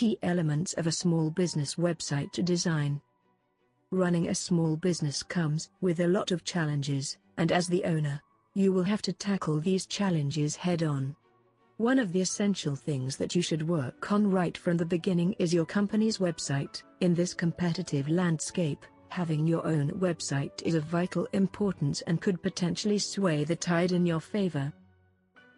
Key elements of a small business website design. Running a small business comes with a lot of challenges, and as the owner, you will have to tackle these challenges head-on. One of the essential things that you should work on right from the beginning is your company's website. In this competitive landscape, having your own website is of vital importance and could potentially sway the tide in your favor.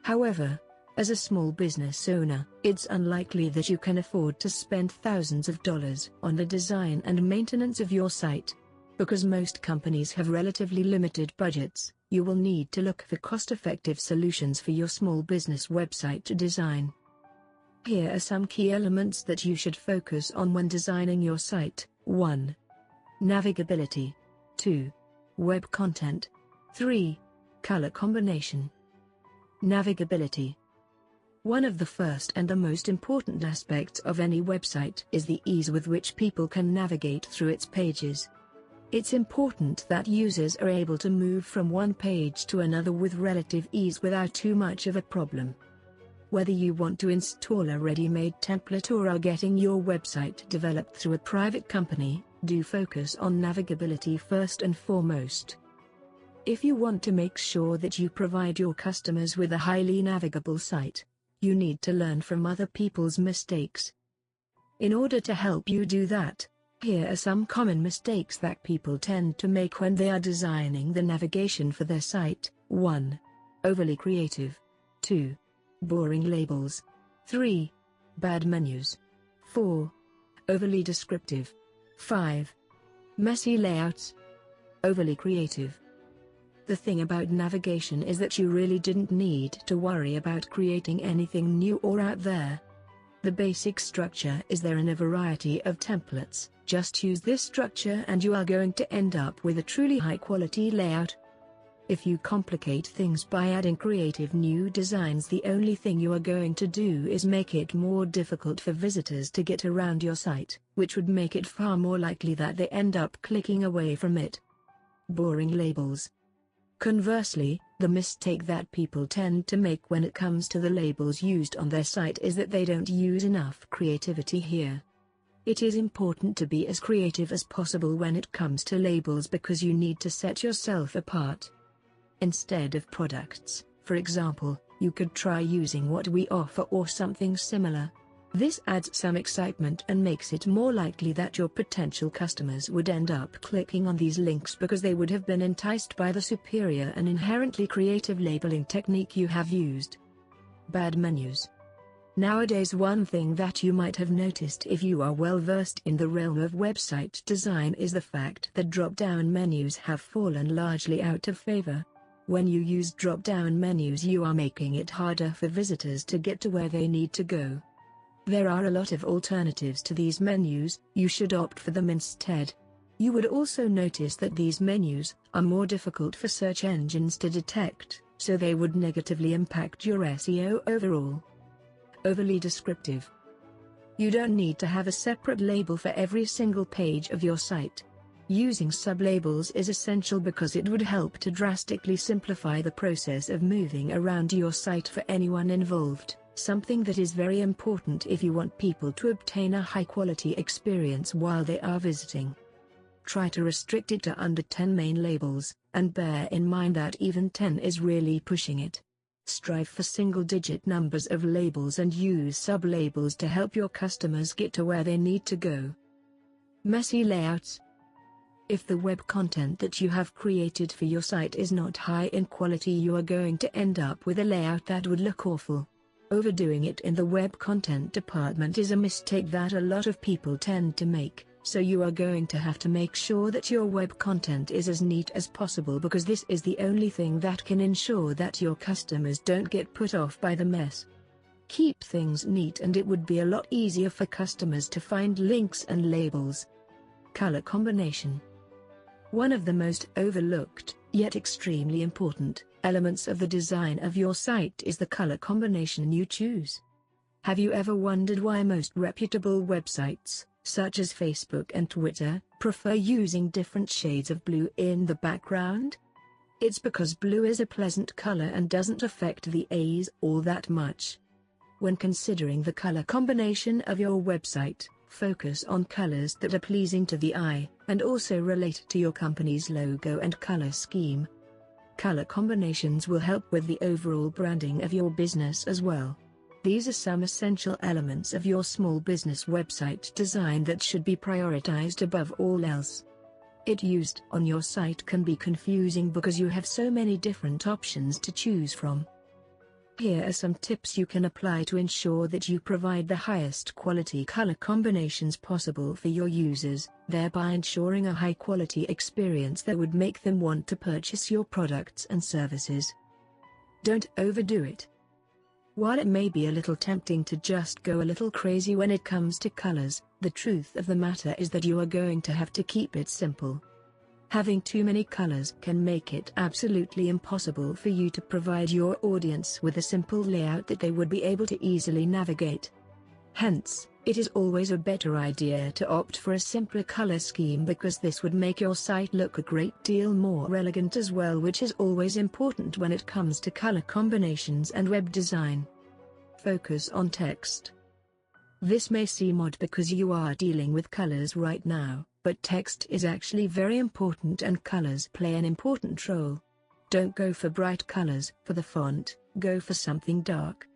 However, as a small business owner, it's unlikely that you can afford to spend thousands of dollars on the design and maintenance of your site. Because most companies have relatively limited budgets, you will need to look for cost-effective solutions for your small business website design. Here are some key elements that you should focus on when designing your site. 1. Navigability. 2. Web content. 3. Color combination. Navigability. One of the first and the most important aspects of any website is the ease with which people can navigate through its pages. It's important that users are able to move from one page to another with relative ease without too much of a problem. Whether you want to install a ready-made template or are getting your website developed through a private company, do focus on navigability first and foremost. If you want to make sure that you provide your customers with a highly navigable site, you need to learn from other people's mistakes. In order to help you do that, here are some common mistakes that people tend to make when they are designing the navigation for their site. 1. Overly creative. 2. Boring labels. 3. Bad menus. 4. Overly descriptive. 5. Messy layouts. Overly creative. The thing about navigation is that you really didn't need to worry about creating anything new or out there. The basic structure is there in a variety of templates. Just use this structure and you are going to end up with a truly high-quality layout. If you complicate things by adding creative new designs, the only thing you are going to do is make it more difficult for visitors to get around your site, which would make it far more likely that they end up clicking away from it. Boring labels. Conversely, the mistake that people tend to make when it comes to the labels used on their site is that they don't use enough creativity here. It is important to be as creative as possible when it comes to labels because you need to set yourself apart. Instead of products, for example, you could try using what we offer or something similar. This adds some excitement and makes it more likely that your potential customers would end up clicking on these links because they would have been enticed by the superior and inherently creative labeling technique you have used. Bad menus. Nowadays, one thing that you might have noticed if you are well versed in the realm of website design is the fact that drop-down menus have fallen largely out of favor. When you use drop-down menus, you are making it harder for visitors to get to where they need to go. There are a lot of alternatives to these menus, you should opt for them instead. You would also notice that these menus are more difficult for search engines to detect, so they would negatively impact your SEO overall. Overly descriptive. You don't need to have a separate label for every single page of your site. Using sublabels is essential because it would help to drastically simplify the process of moving around your site for anyone involved, something that is very important if you want people to obtain a high-quality experience while they are visiting. Try to restrict it to under 10 main labels, and bear in mind that even 10 is really pushing it. Strive for single-digit numbers of labels and use sub-labels to help your customers get to where they need to go. Messy layouts. If the web content that you have created for your site is not high in quality, you are going to end up with a layout that would look awful. Overdoing it in the web content department is a mistake that a lot of people tend to make. So you are going to have to make sure that your web content is as neat as possible, because this is the only thing that can ensure that your customers don't get put off by the mess. Keep things neat and it would be a lot easier for customers to find links and labels. Color combination. One of the most overlooked, yet extremely important, elements of the design of your site is the color combination you choose. Have you ever wondered why most reputable websites, such as Facebook and Twitter, prefer using different shades of blue in the background? It's because blue is a pleasant color and doesn't affect the eyes all that much. When considering the color combination of your website, focus on colors that are pleasing to the eye, and also relate to your company's logo and color scheme. Color combinations will help with the overall branding of your business as well. These are some essential elements of your small business website design that should be prioritized above all else. It used on your site can be confusing because you have so many different options to choose from. Here are some tips you can apply to ensure that you provide the highest quality color combinations possible for your users, thereby ensuring a high-quality experience that would make them want to purchase your products and services. Don't overdo it. While it may be a little tempting to just go a little crazy when it comes to colors, the truth of the matter is that you are going to have to keep it simple. Having too many colors can make it absolutely impossible for you to provide your audience with a simple layout that they would be able to easily navigate. Hence, it is always a better idea to opt for a simpler color scheme because this would make your site look a great deal more elegant as well, which is always important when it comes to color combinations and web design. Focus on text. This may seem odd because you are dealing with colors right now, but text is actually very important and colors play an important role. Don't go for bright colors for the font, go for something dark.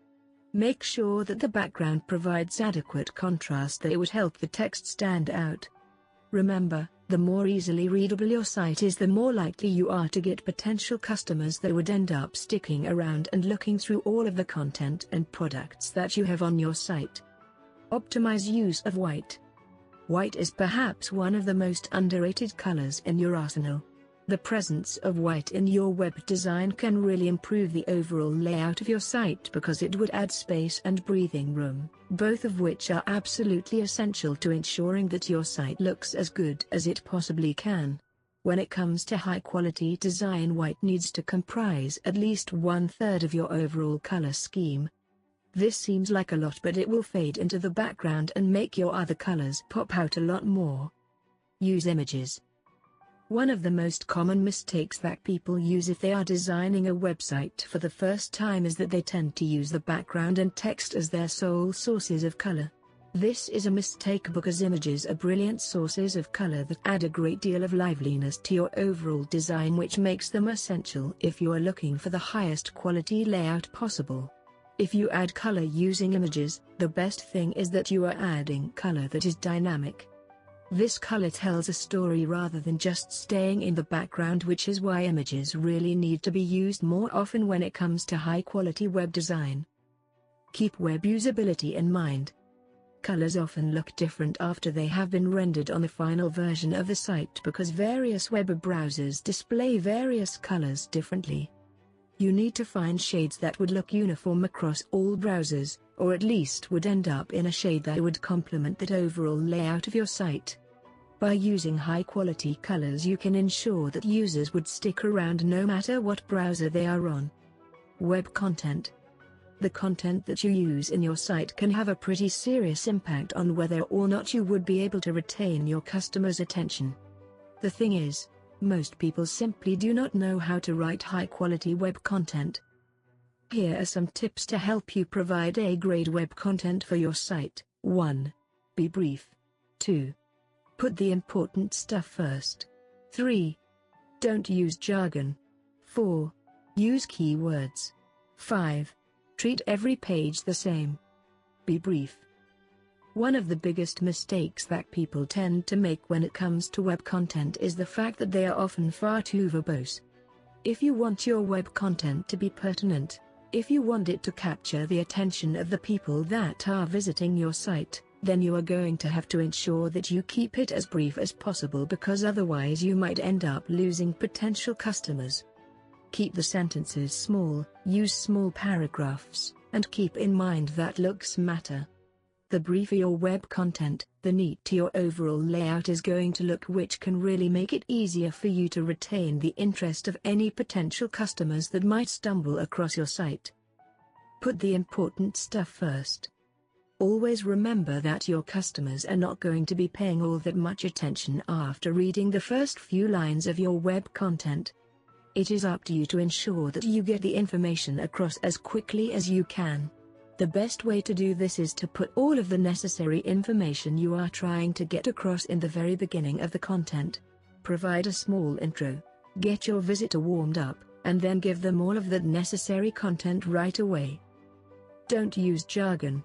Make sure that the background provides adequate contrast that it would help the text stand out. Remember, the more easily readable your site is, the more likely you are to get potential customers that would end up sticking around and looking through all of the content and products that you have on your site. Optimize use of white. White is perhaps one of the most underrated colors in your arsenal. The presence of white in your web design can really improve the overall layout of your site because it would add space and breathing room, both of which are absolutely essential to ensuring that your site looks as good as it possibly can. When it comes to high-quality design, white needs to comprise at least 1/3 of your overall color scheme. This seems like a lot, but it will fade into the background and make your other colors pop out a lot more. Use images. One of the most common mistakes that people use if they are designing a website for the first time is that they tend to use the background and text as their sole sources of color. This is a mistake because images are brilliant sources of color that add a great deal of liveliness to your overall design, which makes them essential if you are looking for the highest quality layout possible. If you add color using images, the best thing is that you are adding color that is dynamic. This color tells a story rather than just staying in the background, which is why images really need to be used more often when it comes to high-quality web design. Keep web usability in mind. Colors often look different after they have been rendered on the final version of the site because various web browsers display various colors differently. You need to find shades that would look uniform across all browsers, or at least would end up in a shade that would complement that overall layout of your site. By using high-quality colors, you can ensure that users would stick around no matter what browser they are on. Web content. The content that you use in your site can have a pretty serious impact on whether or not you would be able to retain your customers' attention. The thing is, most people simply do not know how to write high-quality web content. Here are some tips to help you provide A-grade web content for your site. 1. Be brief. 2. Put the important stuff first. 3. Don't use jargon. 4. Use keywords. 5. Treat every page the same. Be brief. One of the biggest mistakes that people tend to make when it comes to web content is the fact that they are often far too verbose. If you want your web content to be pertinent, if you want it to capture the attention of the people that are visiting your site, then you are going to have to ensure that you keep it as brief as possible, because otherwise you might end up losing potential customers. Keep the sentences small, use small paragraphs, and keep in mind that looks matter. The briefer your web content, the neater your overall layout is going to look, which can really make it easier for you to retain the interest of any potential customers that might stumble across your site. Put the important stuff first. Always remember that your customers are not going to be paying all that much attention after reading the first few lines of your web content. It is up to you to ensure that you get the information across as quickly as you can. The best way to do this is to put all of the necessary information you are trying to get across in the very beginning of the content. Provide a small intro, get your visitor warmed up, and then give them all of that necessary content right away. Don't use jargon.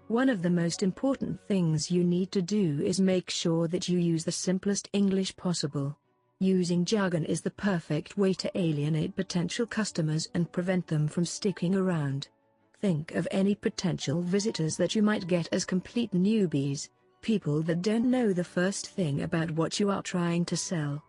One of the most important things you need to do is make sure that you use the simplest English possible. Using jargon is the perfect way to alienate potential customers and prevent them from sticking around. Think of any potential visitors that you might get as complete newbies, people that don't know the first thing about what you are trying to sell.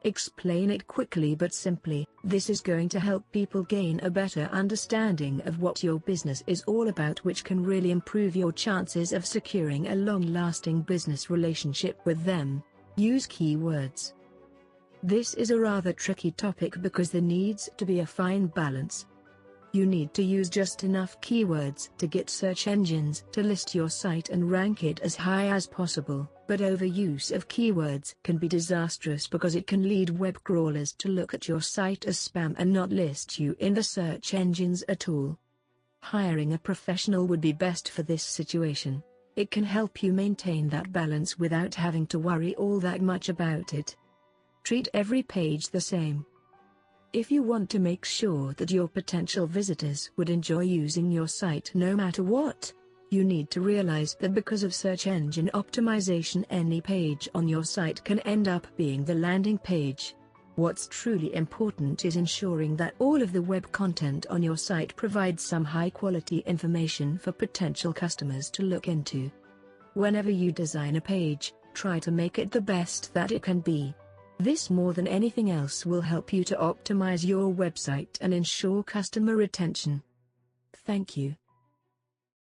Explain it quickly but simply. This is going to help people gain a better understanding of what your business is all about, which can really improve your chances of securing a long-lasting business relationship with them. Use keywords. This is a rather tricky topic because there needs to be a fine balance. You need to use just enough keywords to get search engines to list your site and rank it as high as possible, but overuse of keywords can be disastrous because it can lead web crawlers to look at your site as spam and not list you in the search engines at all. Hiring a professional would be best for this situation. It can help you maintain that balance without having to worry all that much about it. Treat every page the same. If you want to make sure that your potential visitors would enjoy using your site no matter what, you need to realize that because of search engine optimization, any page on your site can end up being the landing page. What's truly important is ensuring that all of the web content on your site provides some high-quality information for potential customers to look into. Whenever you design a page, try to make it the best that it can be. This more than anything else will help you to optimize your website and ensure customer retention. Thank you.